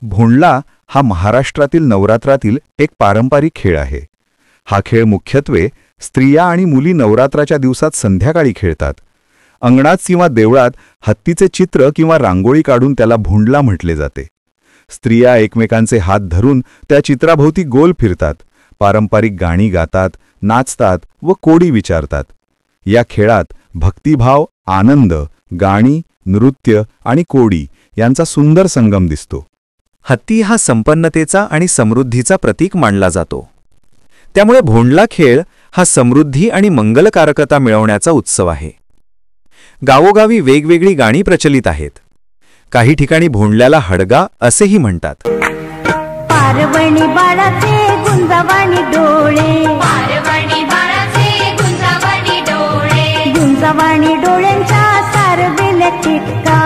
भोंडला हा महाराष्ट्रातील नवरात्रातील एक पारंपरिक खेळ आहे. हा खेळ मुख्यत्वे स्त्रिया आणि मुली नवरात्राच्या दिवसात संध्याकाळी खेळतात. अंगणात किंवा देवळात हत्तीचे चित्र किंवा रांगोळी काढून त्याला भोंडला म्हटले जाते. स्त्रिया एकमेकांचे हात धरून त्या चित्राभोवती गोल फिरतात, पारंपरिक गाणी गातात, नाचतात व कोडी विचारतात. या खेळात भक्तिभाव, आनंद, गाणी, नृत्य आणि कोडी यांचा सुंदर संगम दिसतो. हत्ती हा संपन्नतेचा आणि समृद्धीचा प्रतीक मानला जातो. त्यामुळे भोंडला खेळ हा समृद्धी आणि मंगलकारकता मिळवण्याचा उत्सव आहे. गावोगावी वेगवेगळी गाणी प्रचलित आहेत. काही ठिकाणी भोंडल्याला हडगा असेही म्हणतात. पारवणी बाळाचे गुंजावाणी डोळे, पारवणी बाळाचे गुंजावाणी डोळे, गुंजावाणी डोळ्यांच्या सारवेल टिटका,